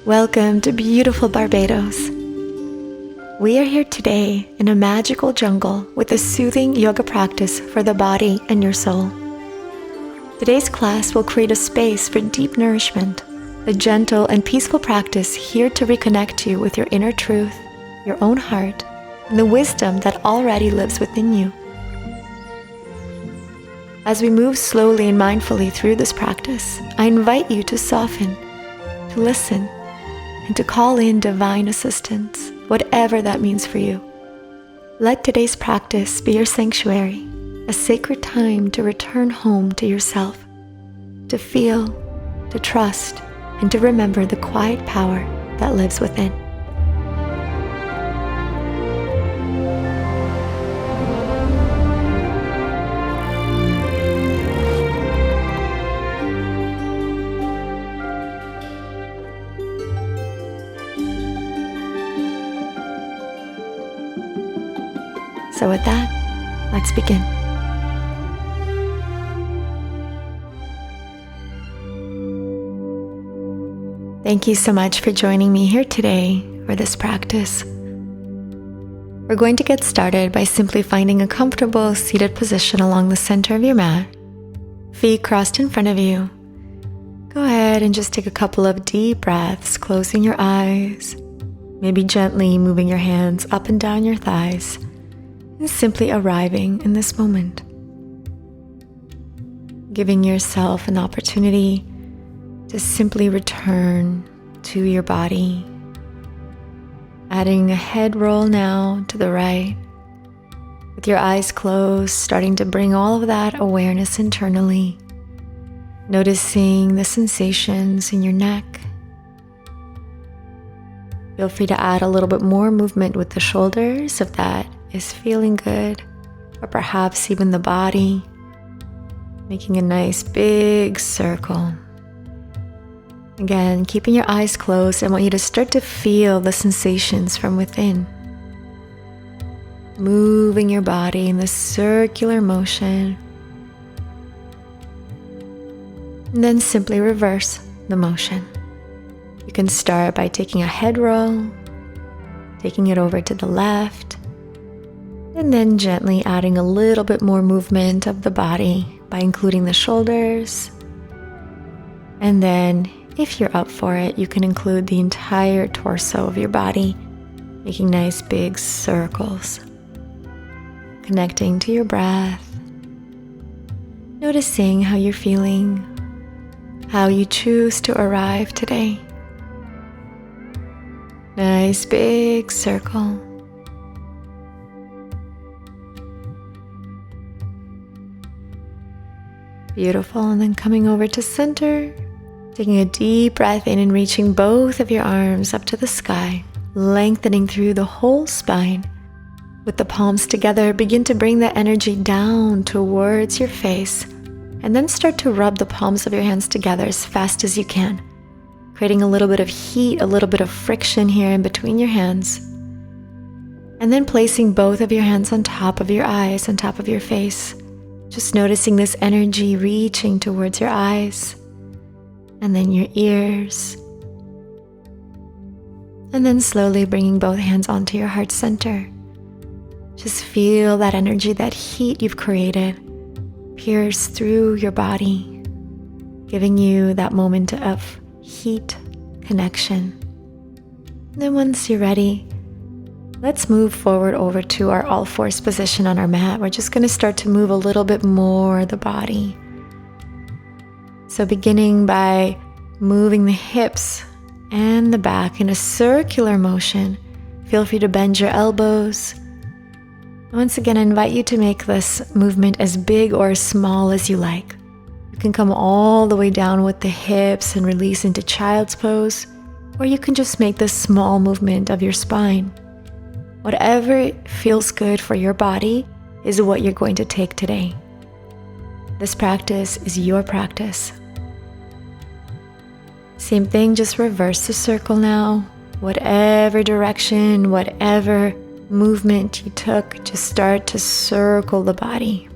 Welcome to beautiful Barbados. We are here today in a magical jungle with a soothing yoga practice for the body and your soul. Today's class will create a space for deep nourishment, a gentle and peaceful practice here to reconnect you with your inner truth, your own heart, and the wisdom that already lives within you. As we move slowly and mindfully through this practice, I invite you to soften, to listen, and to call in divine assistance, whatever that means for you. Let today's practice be your sanctuary, a sacred time to return home to yourself, to feel, to trust, and to remember the quiet power that lives within. So with that, let's begin. Thank you so much for joining me here today for this practice. We're going to get started by simply finding a comfortable seated position along the center of your mat, feet crossed in front of you. Go ahead and just take a couple of deep breaths, closing your eyes, maybe gently moving your hands up and down your thighs, and simply arriving in this moment. Giving yourself an opportunity to simply return to your body. Adding a head roll now to the right. With your eyes closed, starting to bring all of that awareness internally. Noticing the sensations in your neck. Feel free to add a little bit more movement with the shoulders if that is feeling good, or perhaps even the body, making a nice big circle. Again, keeping your eyes closed, I want you to start to feel the sensations from within. Moving your body in this circular motion. And then simply reverse the motion. You can start by taking a head roll, taking it over to the left, and then gently adding a little bit more movement of the body by including the shoulders. And then, if you're up for it, you can include the entire torso of your body, making nice big circles. Connecting to your breath. Noticing how you're feeling, how you choose to arrive today. Nice big circle. Beautiful, and then coming over to center, taking a deep breath in and reaching both of your arms up to the sky, lengthening through the whole spine. With the palms together, begin to bring the energy down towards your face, and then start to rub the palms of your hands together as fast as you can, creating a little bit of heat, a little bit of friction here in between your hands. And then placing both of your hands on top of your eyes, on top of your face. Just noticing this energy reaching towards your eyes, and then your ears. And then slowly bringing both hands onto your heart center. Just feel that energy, that heat you've created, pierce through your body, giving you that moment of heat connection. And then once you're ready, let's move forward over to our all fours position on our mat. We're just going to start to move a little bit more the body. So beginning by moving the hips and the back in a circular motion. Feel free to bend your elbows. Once again, I invite you to make this movement as big or as small as you like. You can come all the way down with the hips and release into child's pose, or you can just make this small movement of your spine. Whatever feels good for your body is what you're going to take today. This practice is your practice. Same thing, just reverse the circle now. Whatever direction, whatever movement you took, just start to circle the body.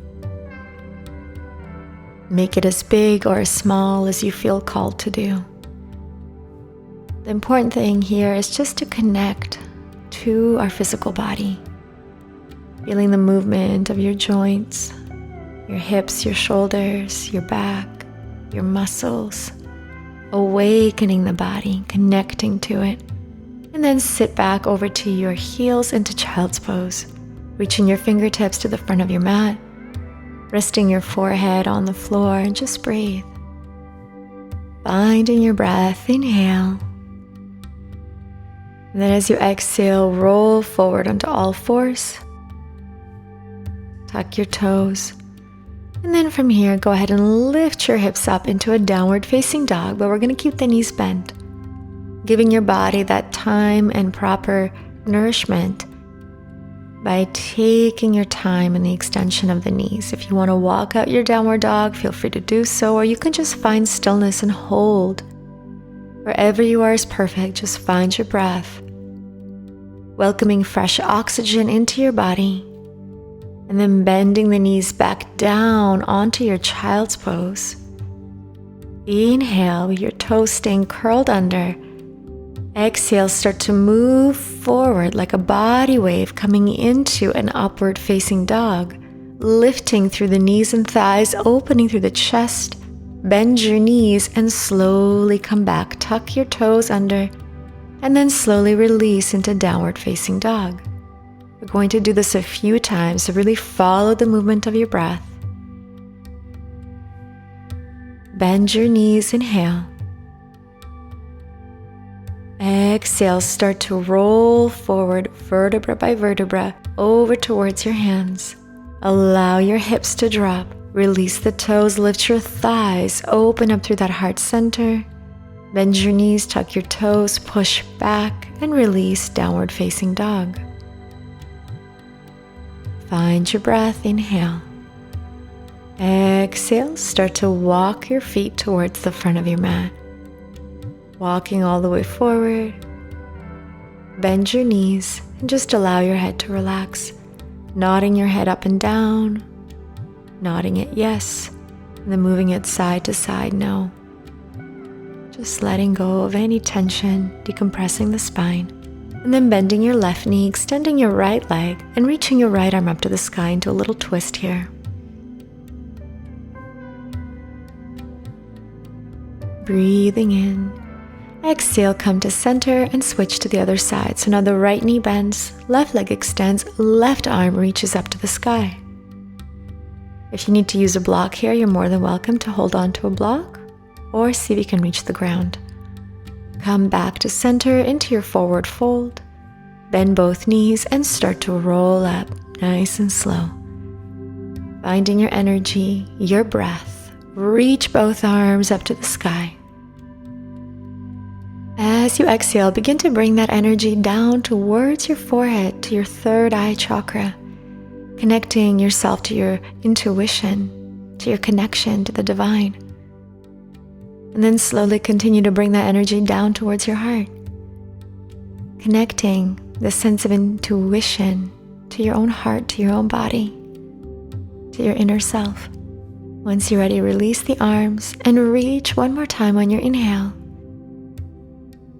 Make it as big or as small as you feel called to do. The important thing here is just to connect to our physical body, feeling the movement of your joints, your hips, your shoulders, your back, your muscles, awakening the body, connecting to it. And then sit back over to your heels into child's pose, reaching your fingertips to the front of your mat, resting your forehead on the floor, and just breathe. Finding your breath, inhale. And then as you exhale, roll forward onto all fours. Tuck your toes. And then from here, go ahead and lift your hips up into a downward facing dog, but we're going to keep the knees bent, giving your body that time and proper nourishment by taking your time in the extension of the knees. If you want to walk out your downward dog, feel free to do so, or you can just find stillness and hold. Wherever you are is perfect. Just find your breath, welcoming fresh oxygen into your body, and then bending the knees back down onto your child's pose. Inhale, your toes staying curled under. Exhale, start to move forward like a body wave coming into an upward facing dog, lifting through the knees and thighs, opening through the chest. Bend your knees and slowly come back. Tuck your toes under and then slowly release into downward facing dog. We're going to do this a few times, so really follow the movement of your breath. Bend your knees, inhale. Exhale, start to roll forward vertebra by vertebra over towards your hands. Allow your hips to drop. Release the toes, lift your thighs, open up through that heart center. Bend your knees, tuck your toes, push back, and release downward facing dog. Find your breath, inhale. Exhale, start to walk your feet towards the front of your mat. Walking all the way forward. Bend your knees and just allow your head to relax. Nodding your head up and down. Nodding it yes, and then moving it side to side no. Just letting go of any tension, decompressing the spine. And then bending your left knee, extending your right leg, and reaching your right arm up to the sky into a little twist here. Breathing in. Exhale, come to center and switch to the other side. So now the right knee bends, left leg extends, left arm reaches up to the sky. If you need to use a block here, you're more than welcome to hold on to a block or see if you can reach the ground. Come back to center into your forward fold. Bend both knees and start to roll up nice and slow. Finding your energy, your breath. Reach both arms up to the sky. As you exhale, begin to bring that energy down towards your forehead, to your third eye chakra, connecting yourself to your intuition, to your connection to the divine. And then slowly continue to bring that energy down towards your heart, connecting the sense of intuition to your own heart, to your own body, to your inner self. Once you're ready, release the arms and reach one more time on your inhale.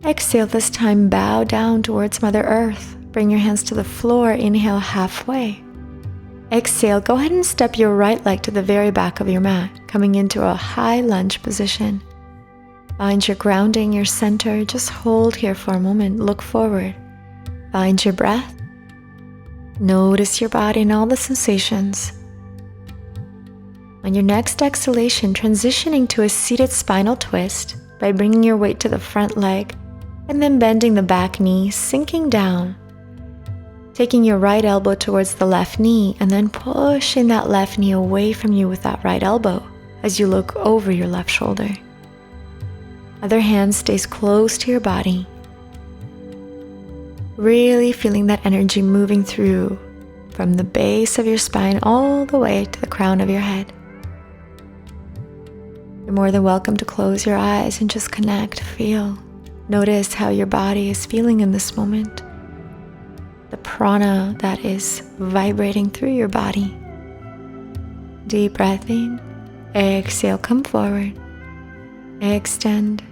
Exhale, this time bow down towards Mother Earth. Bring your hands to the floor, inhale halfway. Exhale, go ahead and step your right leg to the very back of your mat, coming into a high lunge position. Find your grounding, your center. Just hold here for a moment. Look forward. Find your breath. Notice your body and all the sensations. On your next exhalation, transitioning to a seated spinal twist by bringing your weight to the front leg and then bending the back knee, sinking down. Taking your right elbow towards the left knee and then pushing that left knee away from you with that right elbow as you look over your left shoulder. Other hand stays close to your body. Really feeling that energy moving through from the base of your spine all the way to the crown of your head. You're more than welcome to close your eyes and just connect, feel. Notice how your body is feeling in this moment. The prana that is vibrating through your body. Deep breath in. Exhale, come forward. Extend.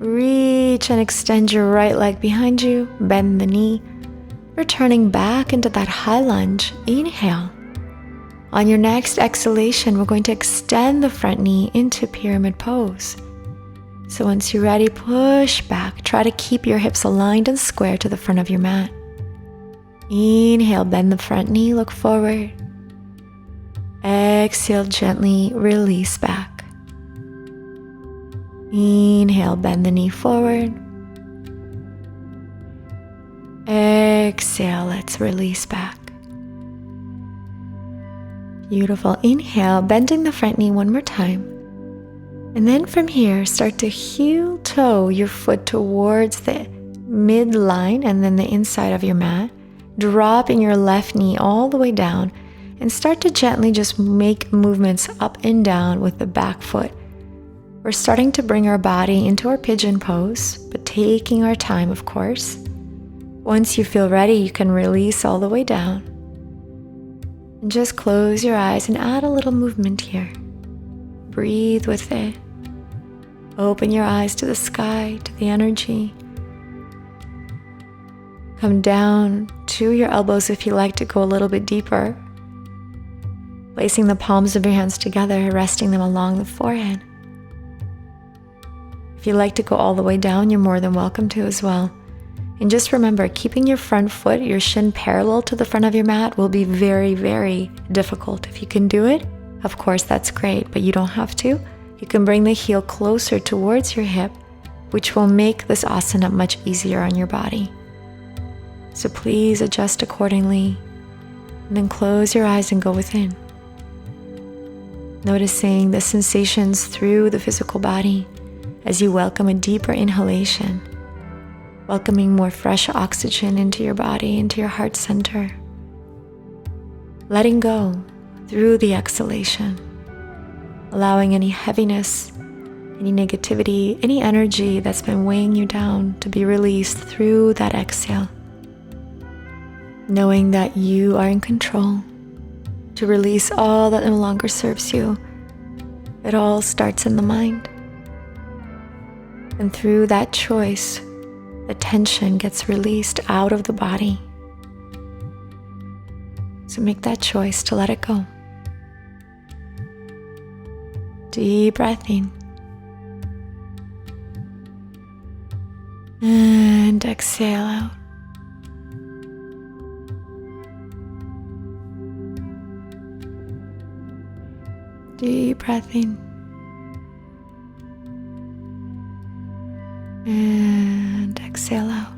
Reach and extend your right leg behind you, bend the knee, returning back into that high lunge. Inhale. On your next exhalation, we're going to extend the front knee into pyramid pose. So once you're ready, push back. Try to keep your hips aligned and square to the front of your mat. Inhale, bend the front knee, look forward. Exhale, gently release back. Inhale, bend the knee forward. Exhale, let's release back. Beautiful. Inhale, bending the front knee one more time. And then from here, start to heel toe your foot towards the midline and then the inside of your mat, dropping your left knee all the way down, and start to gently just make movements up and down with the back foot. We're starting to bring our body into our pigeon pose, but taking our time, of course. Once you feel ready, you can release all the way down. And just close your eyes and add a little movement here. Breathe with it. Open your eyes to the sky, to the energy. Come down to your elbows if you like to go a little bit deeper. Placing the palms of your hands together, resting them along the forehead. If you like to go all the way down, you're more than welcome to as well. And just remember, keeping your front foot, your shin parallel to the front of your mat will be very, very difficult. If you can do it, of course, that's great, but you don't have to. You can bring the heel closer towards your hip, which will make this asana much easier on your body. So please adjust accordingly, and then close your eyes and go within. Noticing the sensations through the physical body as you welcome a deeper inhalation, welcoming more fresh oxygen into your body, into your heart center. Letting go through the exhalation, allowing any heaviness, any negativity, any energy that's been weighing you down to be released through that exhale. Knowing that you are in control to release all that no longer serves you. It all starts in the mind. And through that choice, the tension gets released out of the body. So make that choice to let it go. Deep breath in. And exhale out. Deep breath in. And exhale out.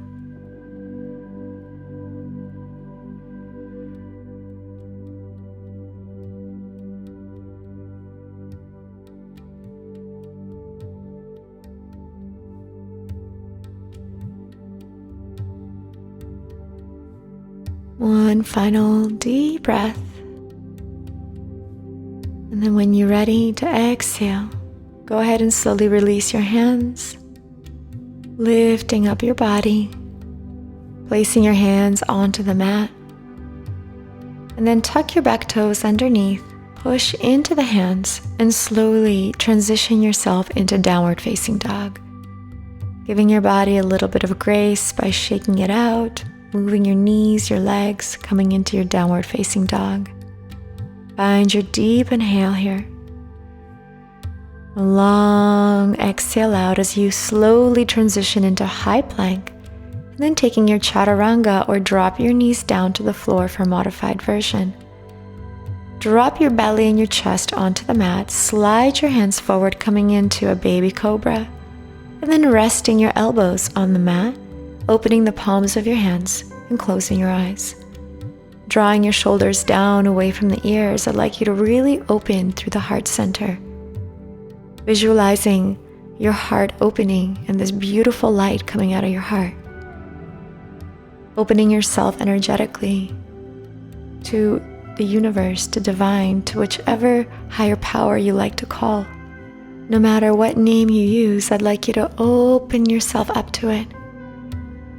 One final deep breath. And then when you're ready to exhale, go ahead and slowly release your hands, lifting up your body, placing your hands onto the mat, and then tuck your back toes underneath, push into the hands, and slowly transition yourself into downward facing dog, giving your body a little bit of grace by shaking it out, moving your knees, your legs, coming into your downward facing dog. Find your deep inhale here. A long exhale out as you slowly transition into high plank, and then taking your chaturanga or drop your knees down to the floor for modified version. Drop your belly and your chest onto the mat, slide your hands forward coming into a baby cobra, and then resting your elbows on the mat, opening the palms of your hands and closing your eyes. Drawing your shoulders down away from the ears, I'd like you to really open through the heart center. Visualizing your heart opening and this beautiful light coming out of your heart. Opening yourself energetically to the universe, to divine, to whichever higher power you like to call. No matter what name you use, I'd like you to open yourself up to it.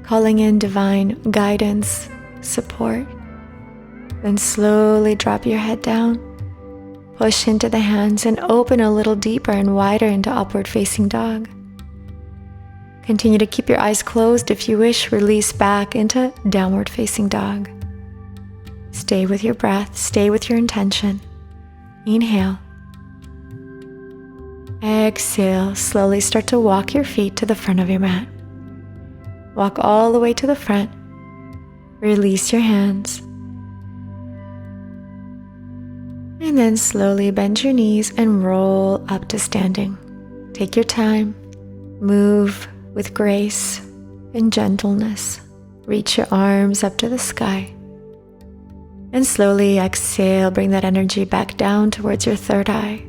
Calling in divine guidance, support. Then slowly drop your head down, push into the hands and open a little deeper and wider into upward facing dog. Continue to keep your eyes closed. If you wish, release back into downward facing dog. Stay with your breath, stay with your intention. Inhale. Exhale, slowly start to walk your feet to the front of your mat. Walk all the way to the front. Release your hands. And then slowly bend your knees and roll up to standing. Take your time. Move with grace and gentleness. Reach your arms up to the sky. And slowly exhale, bring that energy back down towards your third eye,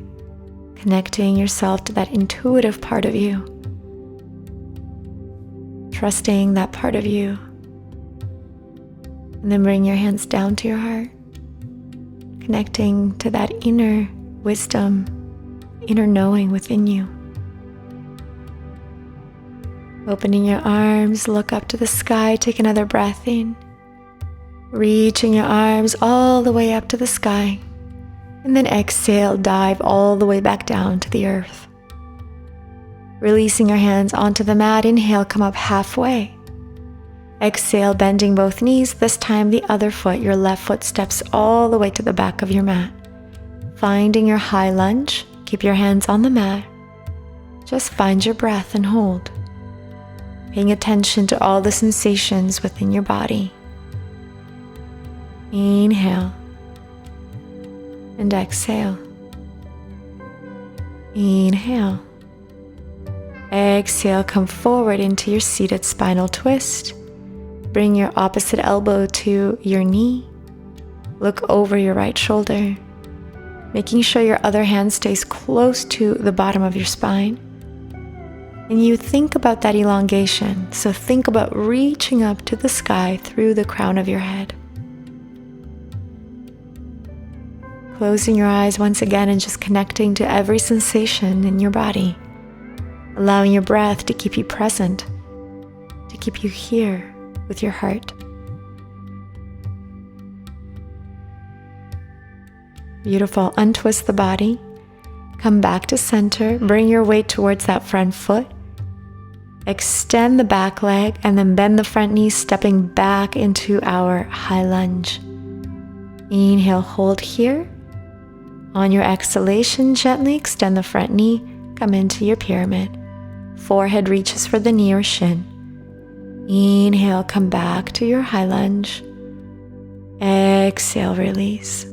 connecting yourself to that intuitive part of you. Trusting that part of you. And then bring your hands down to your heart, connecting to that inner wisdom, inner knowing within you. Opening your arms, look up to the sky, take another breath in. Reaching your arms all the way up to the sky. And then exhale, dive all the way back down to the earth. Releasing your hands onto the mat, inhale, come up halfway. Exhale, bending both knees, this time the other foot, your left foot steps all the way to the back of your mat. Finding your high lunge, keep your hands on the mat. Just find your breath and hold. Paying attention to all the sensations within your body. Inhale and exhale. Inhale. Exhale, come forward into your seated spinal twist. Bring your opposite elbow to your knee. Look over your right shoulder, making sure your other hand stays close to the bottom of your spine. And you think about that elongation. So think about reaching up to the sky through the crown of your head. Closing your eyes once again and just connecting to every sensation in your body. Allowing your breath to keep you present, to keep you here with your heart. Beautiful. Untwist the body. Come back to center. Bring your weight towards that front foot. Extend the back leg and then bend the front knee, stepping back into our high lunge. Inhale, hold here. On your exhalation, gently extend the front knee, come into your pyramid. Forehead reaches for the knee or shin. Inhale, come back to your high lunge. Exhale, release.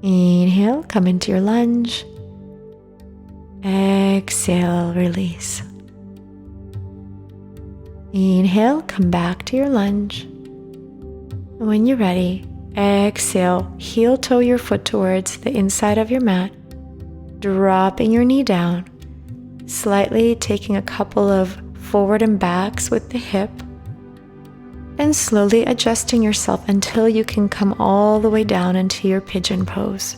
Inhale, come into your lunge. Exhale, release. Inhale, come back to your lunge. And when you're ready, exhale, heel toe your foot towards the inside of your mat, dropping your knee down, slightly taking a couple of forward and backs with the hip, and slowly adjusting yourself until you can come all the way down into your pigeon pose,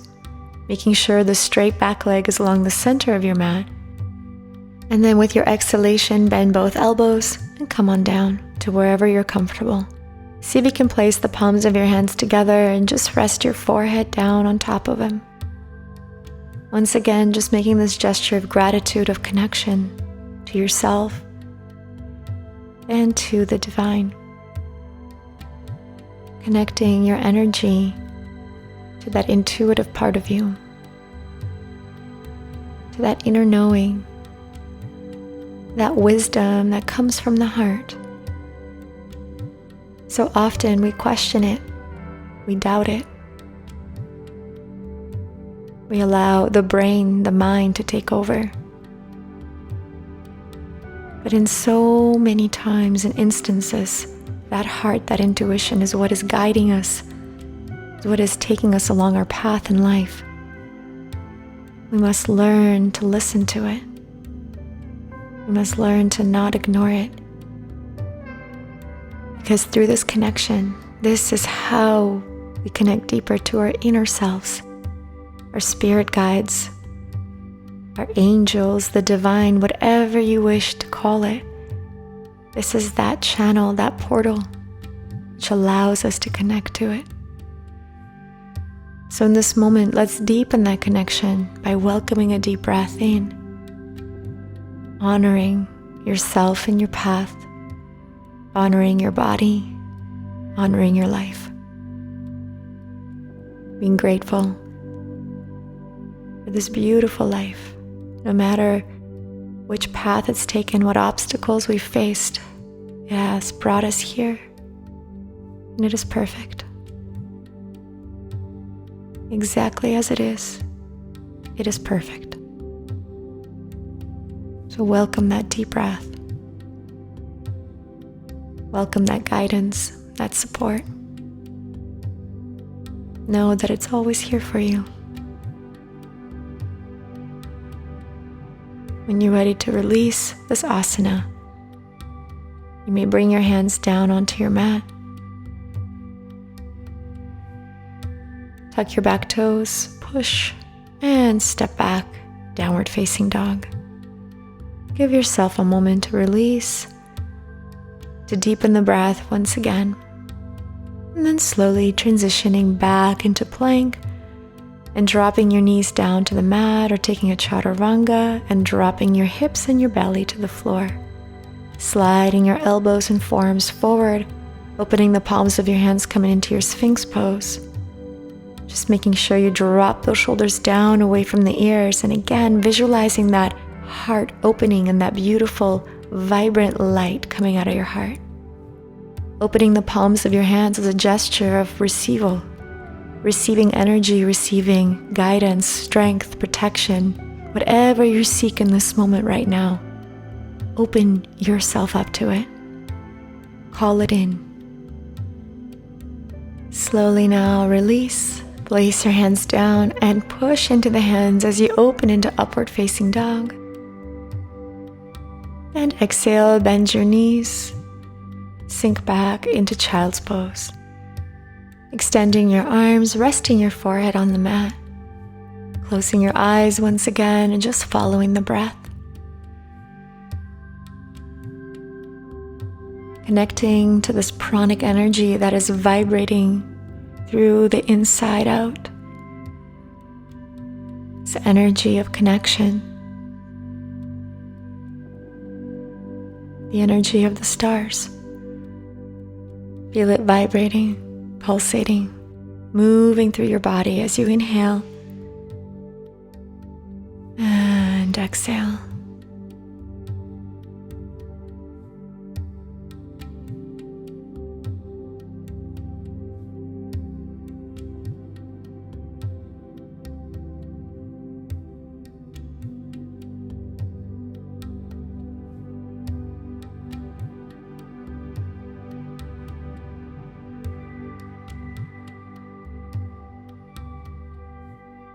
making sure the straight back leg is along the center of your mat. And then with your exhalation, bend both elbows and come on down to wherever you're comfortable. See if you can place the palms of your hands together and just rest your forehead down on top of them. Once again, just making this gesture of gratitude, of connection to yourself and to the divine. Connecting your energy to that intuitive part of you, to that inner knowing, that wisdom that comes from the heart. So often we question it, we doubt it. We allow the brain, the mind to take over. But in so many times and instances, that heart, that intuition is what is guiding us, is what is taking us along our path in life. We must learn to listen to it. We must learn to not ignore it. Because through this connection, this is how we connect deeper to our inner selves, our spirit guides, our angels, the divine, whatever you wish to call it. This is that channel, that portal, which allows us to connect to it. So in this moment, let's deepen that connection by welcoming a deep breath in. honoring yourself and your path, honoring your body, honoring your life. Being grateful for this beautiful life, no matter which path it's taken, what obstacles we've faced. It has brought us here, and it is perfect. Exactly as it is perfect. So welcome that deep breath. Welcome that guidance, that support. Know that it's always here for you. When you're ready to release this asana, you may bring your hands down onto your mat. Tuck your back toes, push, and step back, downward facing dog. Give yourself a moment to release, to deepen the breath once again, and then slowly transitioning back into plank and dropping your knees down to the mat or taking a chaturanga and dropping your hips and your belly to the floor. Sliding your elbows and forearms forward, opening the palms of your hands coming into your Sphinx pose. Just making sure you drop those shoulders down away from the ears, and again visualizing that heart opening and that beautiful, vibrant light coming out of your heart. Opening the palms of your hands as a gesture of receival, receiving energy, receiving guidance, strength, protection, whatever you seek in this moment right now. Open yourself up to it. Call it in. Slowly now release. Place your hands down and push into the hands as you open into upward facing dog. And exhale, bend your knees. Sink back into child's pose. Extending your arms, resting your forehead on the mat. Closing your eyes once again and just following the breath. Connecting to this pranic energy that is vibrating through the inside out. This energy of connection. The energy of the stars. Feel it vibrating, pulsating, moving through your body as you inhale and exhale.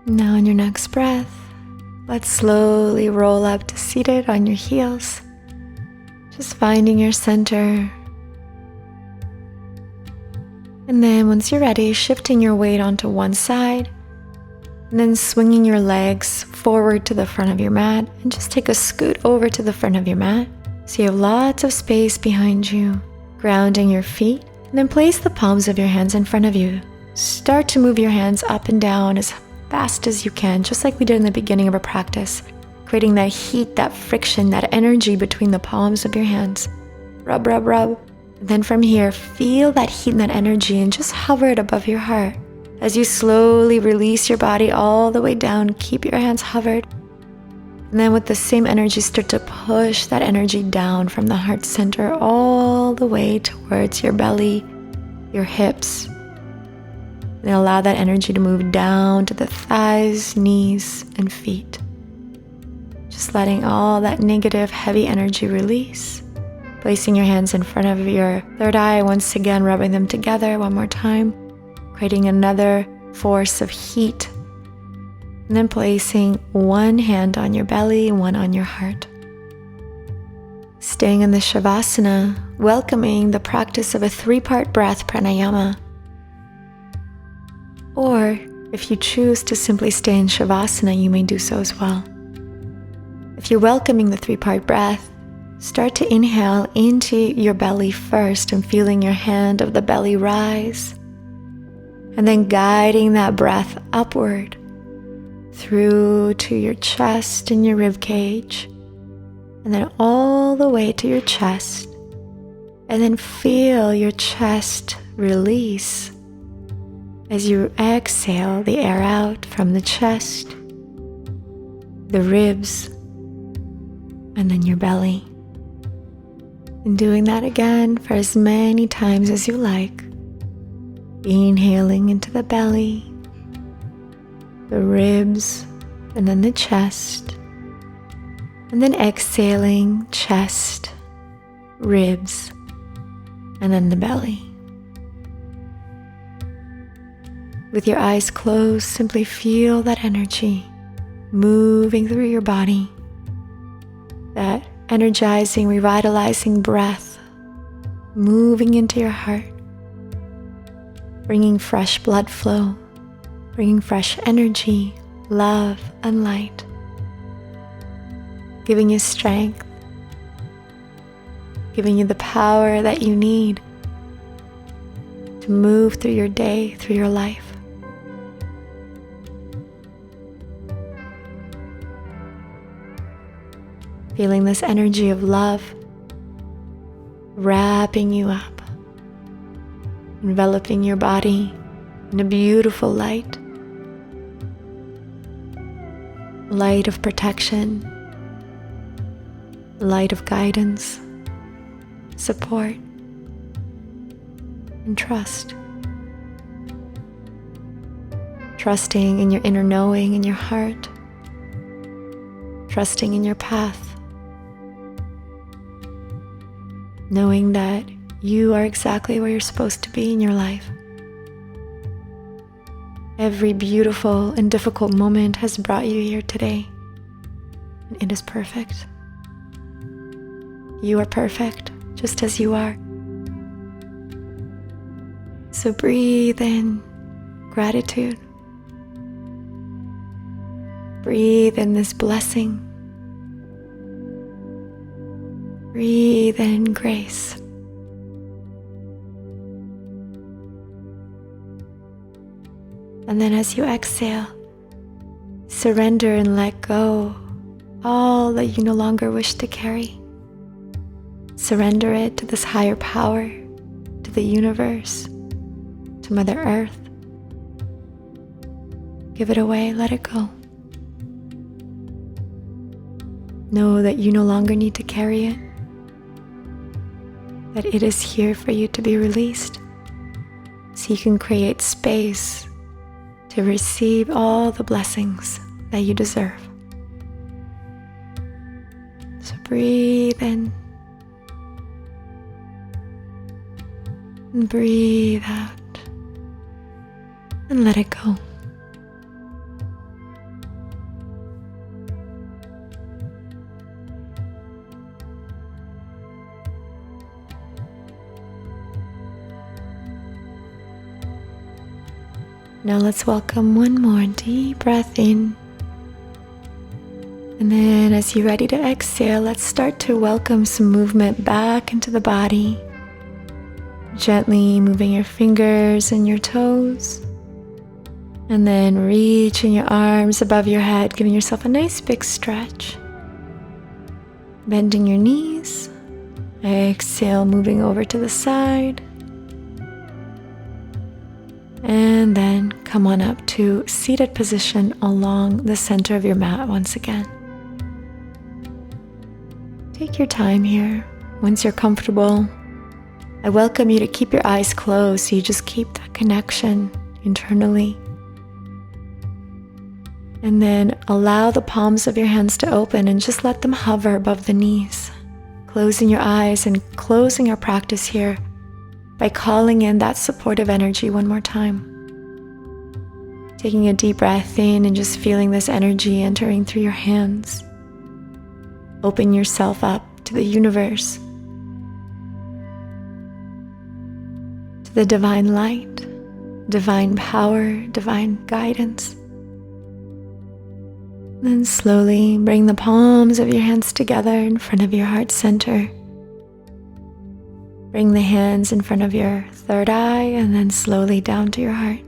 Now in your next breath, let's slowly roll up to seated on your heels. Just finding your center. And then once you're ready, shifting your weight onto one side, and then swinging your legs forward to the front of your mat, and just take a scoot over to the front of your mat. So you have lots of space behind you, grounding your feet, and then place the palms of your hands in front of you. Start to move your hands up and down as fast as you can, just like we did in the beginning of our practice, creating that heat, that friction, that energy between the palms of your hands. Rub, rub, rub. And then from here, feel that heat and that energy and just hover it above your heart. As you slowly release your body all the way down, keep your hands hovered. And then with the same energy, start to push that energy down from the heart center all the way towards your belly, your hips. And allow that energy to move down to the thighs, knees, and feet. Just letting all that negative, heavy energy release. Placing your hands in front of your third eye, once again rubbing them together one more time. Creating another force of heat. And then placing one hand on your belly, one on your heart. Staying in the Shavasana, welcoming the practice of a 3-part breath pranayama. Or if you choose to simply stay in Shavasana, you may do so as well. If you're welcoming the 3-part breath, start to inhale into your belly first and feeling your hand of the belly rise. And then guiding that breath upward through to your chest and your rib cage. and then all the way to your chest. And then feel your chest release as you exhale the air out from the chest, the ribs, and then your belly. And doing that again for as many times as you like. Inhaling into the belly, the ribs, and then the chest. And then exhaling, chest, ribs, and then the belly. With your eyes closed, simply feel that energy moving through your body. That energizing, revitalizing breath moving into your heart, bringing fresh blood flow, bringing fresh energy, love, and light, giving you strength, giving you the power that you need to move through your day, through your life. Feeling this energy of love wrapping you up, enveloping your body in a beautiful light, light of protection, light of guidance, support, and trust. Trusting in your inner knowing, in your heart, trusting in your path, knowing that you are exactly where you're supposed to be in your life. Every beautiful and difficult moment has brought you here today, and it is perfect. You are perfect, just as you are. So breathe in gratitude. Breathe in this blessing. Breathe in grace. And then as you exhale, surrender and let go all that you no longer wish to carry. Surrender it to this higher power, to the universe, to Mother Earth. Give it away, let it go. Know that you no longer need to carry it, that it is here for you to be released, so you can create space to receive all the blessings that you deserve. So breathe in and breathe out and let it go. Now let's welcome one more deep breath in. And then as you're ready to exhale, let's start to welcome some movement back into the body. Gently moving your fingers and your toes. And then reaching your arms above your head, giving yourself a nice big stretch. Bending your knees. Exhale, moving over to the side. And then come on up to seated position along the center of your mat once again. Take your time here. Once you're comfortable, I welcome you to keep your eyes closed so you just keep that connection internally. And then allow the palms of your hands to open and just let them hover above the knees. Closing your eyes and closing our practice here by calling in that supportive energy one more time. Taking a deep breath in and just feeling this energy entering through your hands. Open yourself up to the universe, to the divine light, divine power, divine guidance. Then slowly bring the palms of your hands together in front of your heart center. Bring the hands in front of your third eye and then slowly down to your heart.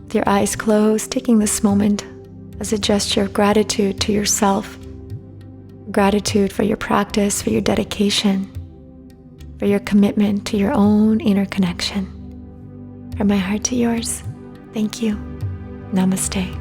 With your eyes closed, taking this moment as a gesture of gratitude to yourself Gratitude for your practice, for your dedication, for your commitment to your own inner connection. From my heart to yours, thank you. Namaste.